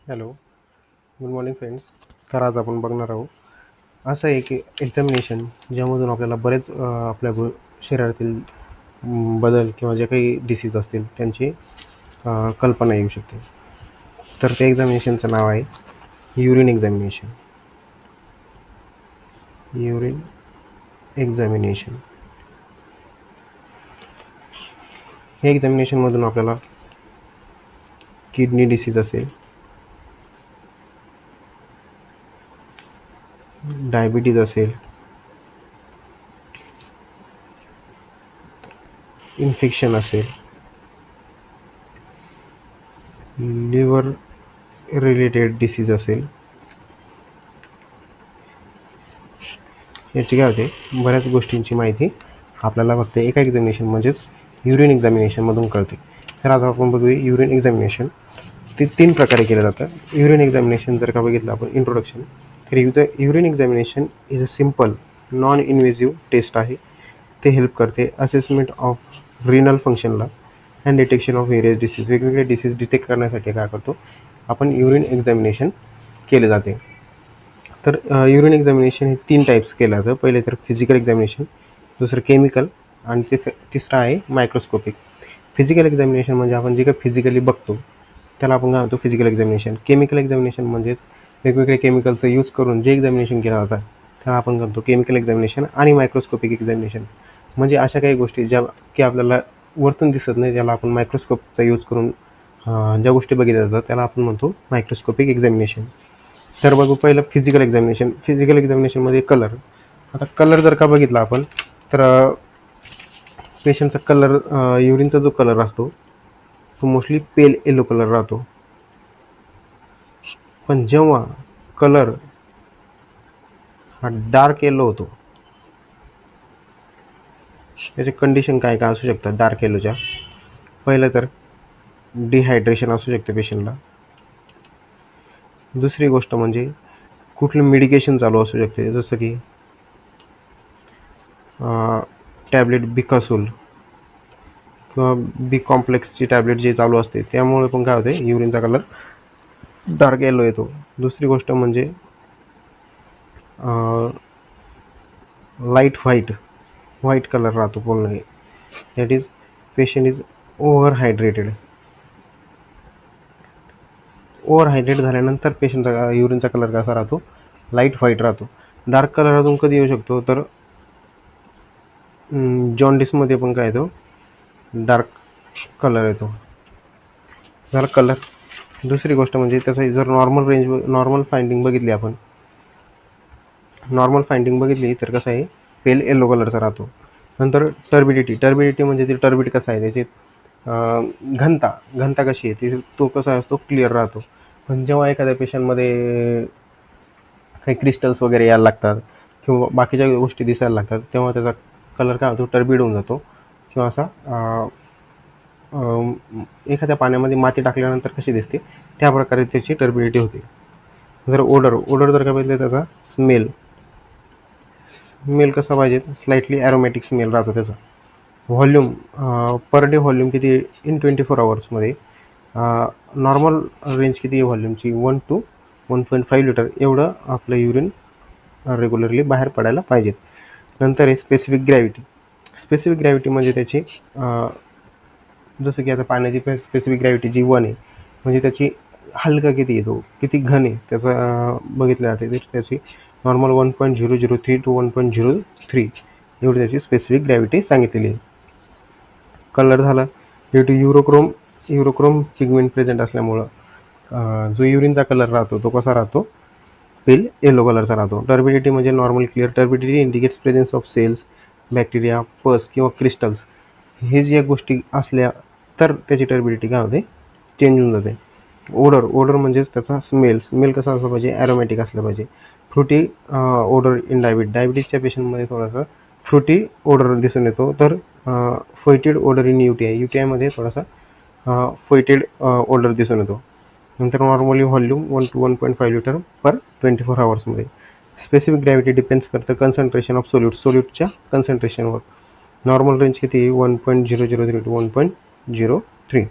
Hello, good morning friends. तर आज आपण बघणार आहोत असं एक एक्झामिनेशन ज्यामधून आपल्याला बरेच आपल्या शरीरातील बदल किंवा जे काही डिसीज असतील त्यांची कल्पना येऊ शकते. तर त्या एक्झामिनेशनचं नाव आहे युरिन एक्झामिनेशन. युरिन एक्झामिनेशन हे एक्झामिनेशनमधून आपल्याला किडनी डिसीज असेल, डायबिटीज असेल, इन्फेक्शन असेल, लिव्हर रिलेटेड डिसीज असेल, याची काय होते बऱ्याच गोष्टींची माहिती आपल्याला फक्त एका एक्झामिनेशन म्हणजेच युरिन एक्झामिनेशनमधून कळते. तर आज आपण बघूया युरिन एक्झामिनेशन. ते 3 प्रकारे केलं जातं. युरिन एक्झामिनेशन जर का बघितलं आपण इंट्रोडक्शन, तर urine examination is a simple non invasive test आहे. ते हेल्प करते असेसमेंट ऑफ रिनल फंक्शनला and detection of various disease. वेगवेगळे डिसीज डिटेक्ट करण्यासाठी काय करतो आपण युरिन एक्झामिनेशन केले जाते. तर युरिन एक्झामिनेशन हे 3 टाईप्स केलं जातं. पहिले तर फिजिकल एक्झामिनेशन, दुसरं केमिकल आणि तिसरं आहे मायक्रोस्कोपिक. फिजिकल एक्झामिनेशन म्हणजे आपण जे काही फिजिकली बघतो त्याला आपण काय म्हणतो फिजिकल एक्झामिनेशन. केमिकल एक्झामिनेशन म्हणजेच वेगवेगळे केमिकलचं यूज करून जे एक्झामिनेशन केलं जातं त्याला आपण म्हणतो केमिकल एक्झामिनेशन. आणि मायक्रोस्कोपिक एक्झामिनेशन म्हणजे अशा काही गोष्टी ज्या की आपल्याला वरतून दिसत नाही, ज्याला आपण मायक्रोस्कोपचा यूज करून ज्या गोष्टी बघितल्या जातात त्याला आपण म्हणतो मायक्रोस्कोपिक एक्झामिनेशन. तर बघू पहिलं फिजिकल एक्झामिनेशन. फिजिकल एक्झामिनेशनमध्ये कलर. आता कलर जर का बघितला आपण तर पेशंटचा कलर, युरिनचा जो कलर असतो तो मोस्टली पेल येलो कलर राहतो. पण जेव्हा कलर हा डार्क येलो होतो त्याचे कंडिशन काय काय असू शकतात डार्क येलोच्या. पहिलं तर डिहायड्रेशन असू शकते पेशंटला. दुसरी गोष्ट म्हणजे कुठलं मेडिकेशन चालू असू शकते, जसं की टॅबलेट बिकासूल किंवा बी कॉम्प्लेक्सची टॅबलेट जे चालू असते त्यामुळे पण काय होते युरिनचा कलर डार्क येलो येतो. दुसरी गोष्ट म्हणजे लाईट व्हाईट कलर राहतो पूर्ण. That is patient is over hydrated झाल्यानंतर पेशंटचा युरिनचा कलर कसा राहतो लाईट व्हाईट राहतो. डार्क कलर अजून कधी येऊ शकतो तर जॉन्डिसमध्ये पण काय येतो डार्क कलर येतो. झाला कलर. दुसरी गोष्ट म्हणजे त्याचा जर नॉर्मल फाइंडिंग बघितली तर कसं आहे पेल येलो कलरचा राहतो. नंतर टर्बिडिटी म्हणजे ते टर्बिड कसं आहे त्याची घनता कशी आहे ती, तो कसा असतो क्लिअर राहतो. पण जेव्हा एखाद्या पेशंटमध्ये काही क्रिस्टल्स वगैरे यायला लागतात किंवा बाकीच्या गोष्टी दिसायला लागतात तेव्हा त्याचा कलर काय होतो टर्बिड होऊन जातो किंवा असा एखाद्या पाण्यामध्ये माती टाकल्यानंतर कशी दिसते त्या प्रकारे त्याची टर्बिडिटी होते. जर ओडर जर का बघितलं त्याचा स्मेल कसा पाहिजे स्लाइटली ॲरोमॅटिक स्मेल राहतो त्याचा. व्हॉल्यूम पर डे व्हॉल्यूम किती इन 24 आवर्समध्ये नॉर्मल रेंज किती आहे व्हॉल्यूमची 1 to 1.5 लिटर एवढं आपलं युरिन रेग्युलरली बाहेर पडायला पाहिजेत. नंतर आहे स्पेसिफिक ग्रॅव्हिटी म्हणजे त्याची जसं की आता पाण्याची स्पेसिफिक ग्रॅव्हिटी जी 1 आहे म्हणजे त्याची हलका किती येतो किती घन आहे त्याचं बघितलं जाते. तर त्याची नॉर्मल 1.003 to 1.03 एवढी त्याची स्पेसिफिक ग्रॅव्हिटी सांगितलेली आहे. कलर झाला ड्यू टू युरोक्रोम पिगमेंट प्रेझेंट असल्यामुळं जो युरिनचा कलर राहतो तो कसा राहतो पेल येलो कलरचा राहतो. टर्बिडिटी म्हणजे normal clear. Turbidity indicates presence of cells, bacteria, pus किंवा क्रिस्टल्स हे ज्या गोष्टी असल्या तर त्याची टर्बिडिटी काय होते चेंज होऊन जाते. ओडर म्हणजेच त्याचा स्मेल कसा असला पाहिजे ॲरोमॅटिक असलं पाहिजे. फ्रुटी ओडर इन डायबिटीजच्या पेशंटमध्ये थोडासा फ्रुटी ओडर दिसून येतो. तर फोइटेड ओडर इन युटीआयमध्ये थोडासा फोइटेड ओडर दिसून येतो. नंतर normally volume 1 to 1.5 litre per 24 आवर्समध्ये. स्पेसिफिक ग्रॅव्हिटी डिपेंड्स करतं कन्सन्ट्रेशन ऑफ सोल्यूटच्या कन्सन्ट्रेशनवर. नॉर्मल रेंज किती 1.003 to 1.03.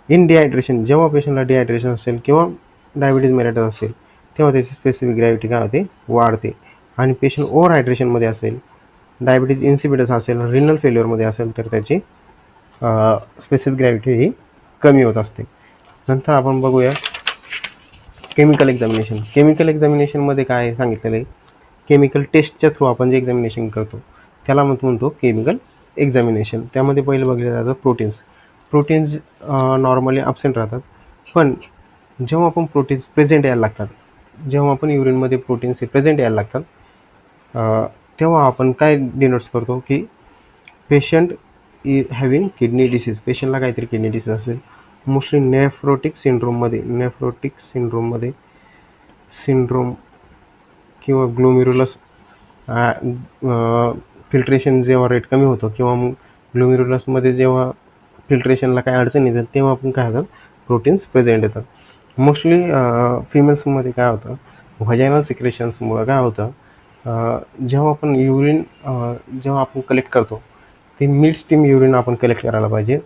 इन डिहायड्रेशन जेव्हा पेशंटला डिहायड्रेशन असेल किंवा डायबिटीज मेलेटस असेल तेव्हा त्याची स्पेसिफिक ग्रॅव्हिटी काय होते, वाढते. आणि पेशंट ओव्हर हायड्रेशनमध्ये असेल, डायबिटीज इन्सिपिडस असेल, रिनल फेल्युअरमध्ये असेल तर त्याची स्पेसिफिक ग्रॅव्हिटी ही कमी होत असते. नंतर आपण बघूया केमिकल एक्झामिनेशन. केमिकल एक्झामिनेशनमध्ये काय सांगितलेलं आहे, केमिकल टेस्टच्या थ्रू आपण जे एक्झामिनेशन करतो त्याला म्हणतो केमिकल एक्झामिनेशन. त्यामध्ये पहिलं बघितलं जातं प्रोटीन्स नॉर्मली ॲब्सेंट राहतात, पण जेव्हा आपण प्रोटीन्स प्रेझेंट यायला लागतात, जेव्हा आपण युरिनमध्ये प्रोटीन्स हे प्रेझेंट यायला लागतात तेव्हा आपण काय डिनोट्स करतो की पेशंट हॅविंग किडनी डिसीज, पेशंटला काहीतरी किडनी डिसीज असेल. मोस्टली नेफ्रोटिक सिंड्रोम किंवा ग्लोमेरुलस फिल्ट्रेशन जेव्हा रेट कमी होतं किंवा मग ग्लोमेरुलसमध्ये जेव्हा फिल्ट्रेशनला काय अडचण येतात तेव्हा आपण काय होतात, प्रोटीन्स प्रेझेंट येतात. मोस्टली फिमेल्समध्ये काय होतं, व्हजायनल सिक्रेशन्समुळं काय होतं, जेव्हा आपण युरिन जेव्हा आपण कलेक्ट करतो ते मिड स्टीम युरिन आपण कलेक्ट करायला पाहिजे.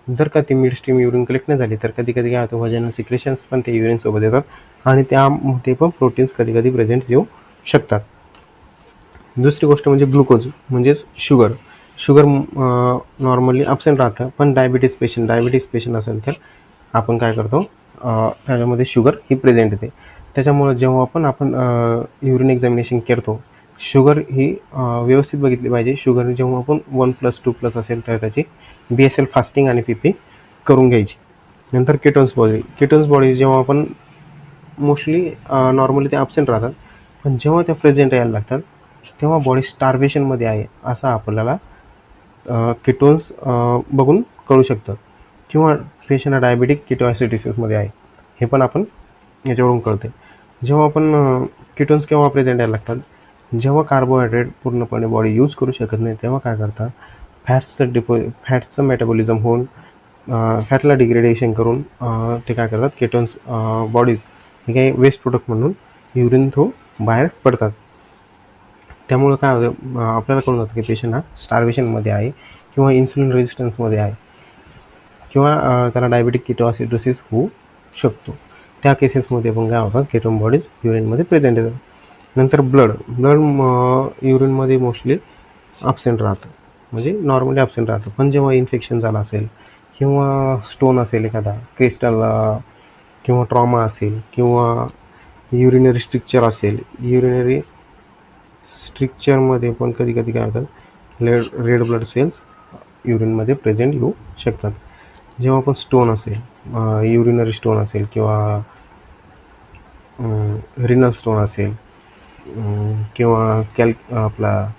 जर का ती मिड स्ट्रीम युरिन कलेक्ट नाही झाली तर कधी काय होतं, व्हजायनल सिक्रेशन्स पण ते युरिनसोबत येतात आणि त्यामध्ये पण प्रोटीन्स कधी प्रेझेंट येऊ शकतात. दुसरी गोष्ट म्हणजे ग्लुकोज म्हणजेच शुगर नॉर्मली ॲब्सेंट राहतं, पण डायबिटीज पेशंट असेल तर आपण काय करतो, त्याच्यामध्ये शुगर ही प्रेझेंट येते. त्याच्यामुळं जेव्हा आपण युरिन एक्झामिनेशन करतो शुगर ही व्यवस्थित बघितली पाहिजे. शुगर जेव्हा आपण 1+, 2+ असेल तर त्याची BSL फास्टिंग आणि PP करून घ्यायची. नंतर केटोन्स बॉडी जेव्हा आपण मोस्टली नॉर्मली ते ॲब्सेंट राहतात, पण जेव्हा त्या प्रेझेंट यायला लागतात तेव्हा बॉडी स्टार्वेशनमध्ये आहे असं आपल्याला केटोन्स बघून कळू शकतं. किंवा पेशंट डायबिटिक किटोॲसिडिसिसमध्ये आहे हे पण आपण याच्यावरून कळते. जेव्हा आपण केटोन्स केव्हा प्रेझेंट यायला लागतात, जेव्हा कार्बोहायड्रेट पूर्णपणे बॉडी यूज करू शकत नाही तेव्हा काय करतात, फॅट्सचं मेटाबॉलिझम होऊन फॅटला डिग्रेडेशन करून ते काय करतात, केटोन्स बॉडीज हे काही वेस्ट प्रोडक्ट म्हणून युरिन थ्रू बाहेर पडतात. त्यामुळं काय होतं, आपल्याला कळून जातं की पेशंट हा स्टार्वेशनमध्ये आहे किंवा इन्सुलिन रेजिस्टन्समध्ये आहे किंवा त्याला डायबिटिक किटोॲसिडोसिस होऊ शकतो. त्या केसेसमध्ये पण काय होतात, केटोन बॉडीज युरिनमध्ये प्रेझेंट येतात. नंतर ब्लड युरिनमध्ये मोस्टली ॲब्सेंट राहतं, म्हणजे नॉर्मली ॲब्सेंट राहतं, पण जेव्हा इन्फेक्शन झालं असेल किंवा स्टोन असेल एखादा क्रिस्टल किंवा ट्रॉमा असेल किंवा युरिनरी स्ट्रिक्चर असेल, युरिनरी स्ट्रिक्चरमध्ये पण कधी काय होतात, रेड ब्लड सेल्स युरिनमध्ये प्रेझेंट येऊ शकतात. जेव्हा पण स्टोन असेल, युरिनरी स्टोन असेल किंवा रिनल स्टोन असेल किंवा आपला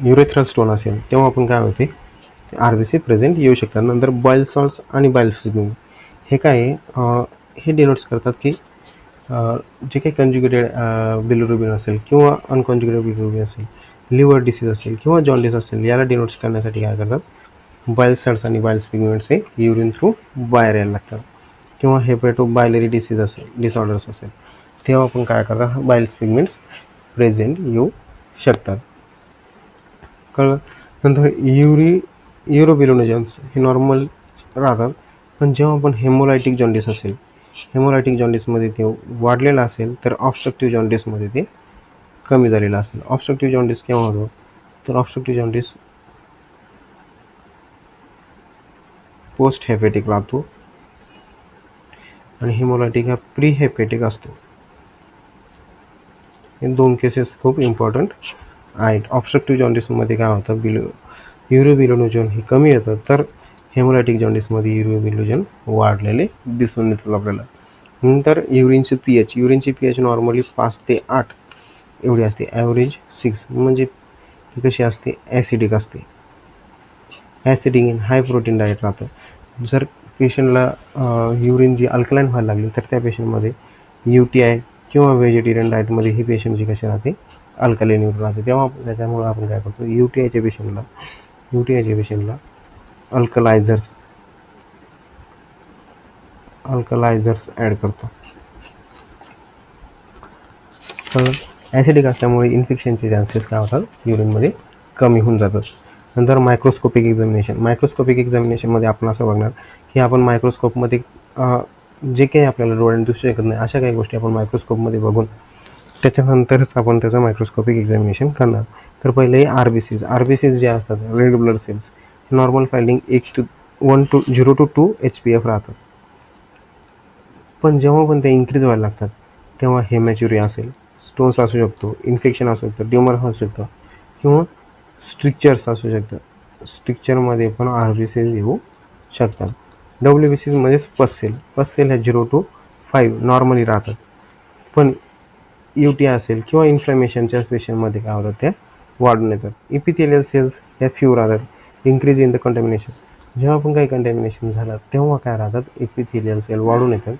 युरेथ्रल स्टोन असेल तेव्हा आपण काय होते, RBC प्रेझेंट येऊ शकतात. नंतर बाईल सॉल्ट्स आणि बाईल फिल्म हे काय हे डिनोट्स करतात की जे काही कंज्युगेटेड बिलिरुबिन असेल किंवा अनकॉन्ज्युगेटेड बिलिरुबिन असेल, लिव्हर डिसीज असेल किंवा जॉन्डिस असेल, याला डिनोट्स करण्यासाठी काय करतात, बाईल सॉल्ट्स आणि बाईल पिगमेंट्स हे युरिन थ्रू बाहेर यायला लागतात. किंवा हेपॅटो बायलरी डिसऑर्डर्स असेल तेव्हा आपण काय करतात, बाईल पिगमेंट्स प्रेझेंट येऊ शकतात. कळलं. नंतर युरोबिलिनोजन्स हे नॉर्मल राहतात, पण जेव्हा आपण हेमोलायटिक जॉन्डिस असेल, हेमोलायटिक जॉन्डिसमध्ये ते वाढलेलं असेल तर ऑब्स्ट्रक्टिव्ह जॉन्डिसमध्ये ते कमी झालेलं असेल. ऑब्स्ट्रक्टिव्ह जॉन्डिस केव्हा होतो, तर ऑब्स्ट्रक्टिव्ह जॉन्डिस पोस्ट हेपॅटिक राहतो आणि हेमोलायटिक हा प्री हेपॅटिक असतो. हे 2 केसेस खूप इम्पॉर्टंट आहेत. ऑब्स्ट्रक्टिव्ह जॉन्डिसमध्ये काय होतं, युरोबिलिनोजन हे कमी येतं, तर हेमोलायटिक जॉन्डिसमध्ये युरोबिलिनोजन वाढलेले दिसून येतात आपल्याला. नंतर युरिनची पीएच नॉर्मली 5 ते 8 एवढी असते, ॲव्हरेज 6, म्हणजे ती कशी असते, ॲसिडिक असते. Acidic in high protein diet राहतं. जर पेशंटला युरिन जी अल्कलाईन व्हायला लागली तर त्या पेशंटमध्ये UTI किंवा व्हेजिटेरियन डाएटमध्ये ही पेशंटची कशी राहते, अल्कलाईन युरिन राहते. त्याच्यामुळं आपण काय करतो, UTIच्या पेशंटला अल्कलायझर्स ॲड करतो. तर ॲसिडिक असल्यामुळे इन्फेक्शनचे चान्सेस काय होतात, युरिनमध्ये कमी होऊन जातात. नंतर मायक्रोस्कोपिक एक्झामिनेशनमध्ये आपण असं बघणार हे आपण मायक्रोस्कोपमध्ये जे काही आपल्याला डोळ्याने दिसू शकत नाही अशा काही गोष्टी आपण मायक्रोस्कोपमध्ये बघून त्याच्यानंतरच आपण त्याचं मायक्रोस्कोपिक एक्झामिनेशन करणार. तर पहिले आर बी सीज जे असतात रेड ब्लड सेल्स नॉर्मल फायलिंग 0 to 2 HPF राहतात. पण जेव्हा पण ते इन्क्रीज व्हायला लागतात तेव्हा हेमॅच्युरिया असेल, स्टोन्स असू शकतो, इन्फेक्शन असू शकतं, ट्युमर असू शकतं किंवा स्ट्रिक्चर्स असू शकतं. स्ट्रिक्चरमध्ये पण RBCs येऊ शकतात. WBCमध्ये पस सेल ह्या 0 to 5 नॉर्मली राहतात. पण UTI असेल किंवा इन्फ्लॅमेशनच्या पेशंटमध्ये काय होतं त्या वाढून येतात. इपिथेलियल सेल्स ह्या फ्यू राहतात. इन्क्रीज इन द कंटॅमिनेशन, जेव्हा पण काही कंटॅमिनेशन झालं तेव्हा काय राहतात इपिथेलियल सेल वाढून येतात.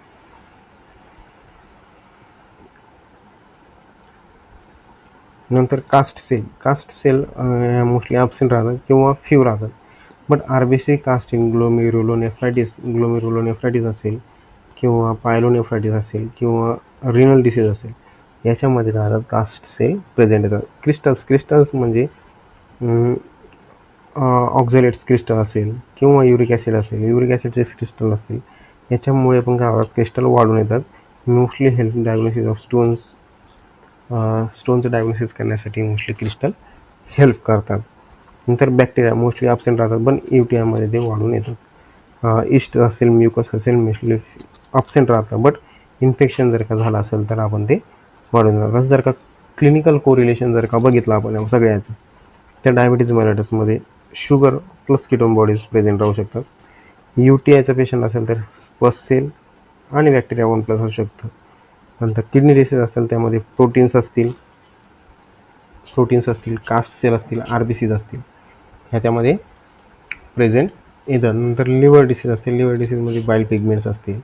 नंतर कास्ट सेल मोस्टली ॲब्सेंट राहतात किंवा फ्यू राहतात. बट RBC कास्टिंग ग्लोमेरुलोनेफ्रायटिस असेल किंवा पायलोनेफ्रायटिस असेल किंवा रिनल डिसीज असेल याच्यामध्ये राहतात कास्ट सेल प्रेझेंट येतात. क्रिस्टल्स म्हणजे ऑक्झॅलेट्स क्रिस्टल असेल किंवा युरिक ॲसिडचे क्रिस्टल असतील याच्यामुळे पण काय होतात क्रिस्टल वाढून येतात. मोस्टली हेल्प डायग्नोसिस ऑफ स्टोनचं डायग्नोसिस करण्यासाठी मोस्टली क्रिस्टल हेल्प करतात. नंतर बॅक्टेरिया मोस्टली ॲब्सेंट राहतात पण UTIमध्ये ते वाढून येतात. इस्ट असेल म्युकस असेल मोस्टली ॲब्सेंट राहतं बट इन्फेक्शन जर का झालं असेल तर आपण ते वाढून जातात. जर का क्लिनिकल कोरिलेशन जर का बघितलं आपण सगळ्याचं त्या डायबिटीज मेलायटसमध्ये sugar plus ketone bodies present राहू शकतात. UTIचा पेशंट असेल तर पस सेल आणि बॅक्टेरिया 1+ असू शकतं. नंतर किडनी डिसीज असेल त्यामध्ये प्रोटीन्स असतील, कास्ट सेल असतील, RBCs असतील ह्या त्यामध्ये प्रेझेंट येतात. नंतर लिव्हर डिसीज असतील, लिव्हर डिसीजमध्ये बाईल पिगमेंट्स असतील,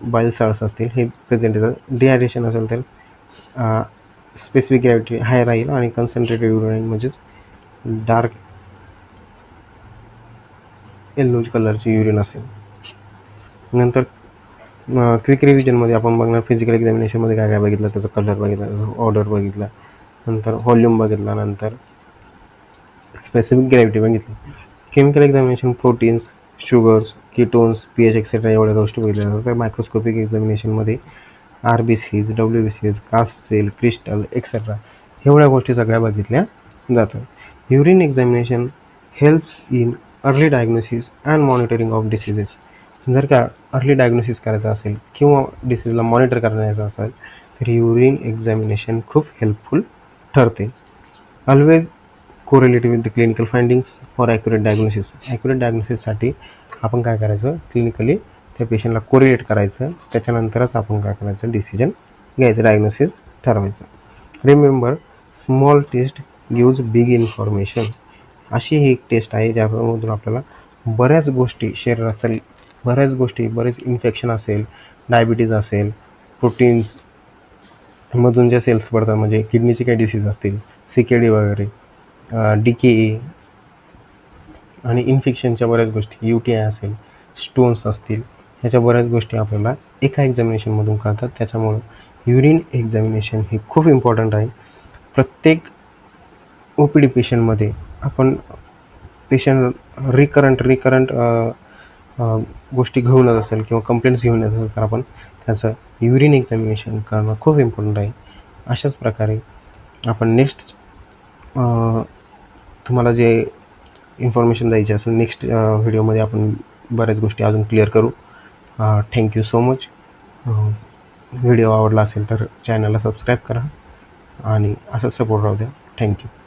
बाईल साल्ट्स असतील हे प्रेझेंट येतात. डिहायड्रेशन असेल तर स्पेसिफिक ग्रॅव्हिटी हाय राहील आणि कन्सन्ट्रेटेड युरिन म्हणजेच डार्क येल्लोज कलरची युरिन असेल. नंतर क्विक रिव्हिजनमध्ये आपण बघणार फिजिकल एक्झामिनेशनमध्ये काय काय बघितलं, त्याचा कलर बघितला, ऑर्डर बघितला, नंतर व्हॉल्यूम बघितला, नंतर स्पेसिफिक ग्रॅव्हिटी बघितली. Chemical examination proteins, sugars, ketones, pH etcetera एवढ्या गोष्टी बघितल्या जातात. तर मायक्रोस्कोपिक एक्झामिनेशनमध्ये RBCs, WBCs, cast cell, crystal etcetera एवढ्या गोष्टी सगळ्या बघितल्या जातात. Urine examination helps in early diagnosis and monitoring of diseases. जर का अर्ली डायग्नोसिस करायचं असेल किंवा डिसीजला मॉनिटर करायचं असेल तर युरिन एक्झामिनेशन खूप हेल्पफुल ठरते. Always correlative with the clinical findings for accurate diagnosis. Accurate डायग्नोसिससाठी आपण काय करायचं क्लिनिकली त्या पेशंटला कोरिलेट करायचं, त्याच्यानंतरच आपण काय करायचं डिसिजन घ्यायचं, डायग्नोसिस ठरवायचं. Remember small test gives big information. अशी ही एक टेस्ट आहे ज्यामधून आपल्याला बऱ्याच गोष्टी शरीरातील बरेच इन्फेक्शन असेल, डायबिटीज असेल, प्रोटीन्स मधून ज्या सेल्स पडतात म्हणजे किडनीचे काही डिसीज असतील, CKD वगैरे, DKA आणि इन्फेक्शनच्या बऱ्याच गोष्टी, UTI असेल, स्टोन्स असतील, ह्याच्या बऱ्याच गोष्टी आपल्याला एका एक्झामिनेशनमधून कळतात. त्याच्यामुळं युरिन एक्झामिनेशन हे खूप इम्पॉर्टंट आहे. प्रत्येक OPD पेशंटमध्ये आपण पेशंट रिकरंट गोष्टी घेऊनच असेल किंवा कंप्लेंट्स घेऊन येत असेल तर आपण त्याचं युरिन एक्झामिनेशन करणं खूप इम्पॉर्टंट आहे. अशाच प्रकारे आपण नेक्स्ट तुम्हाला जे इन्फॉर्मेशन द्यायची असेल नेक्स्ट व्हिडिओमध्ये आपण बऱ्याच गोष्टी अजून क्लिअर करू. Thank you so much. व्हिडिओ आवडला असेल तर चॅनलला सबस्क्राईब करा आणि असंच सपोर्ट राहू द्या. थँक्यू.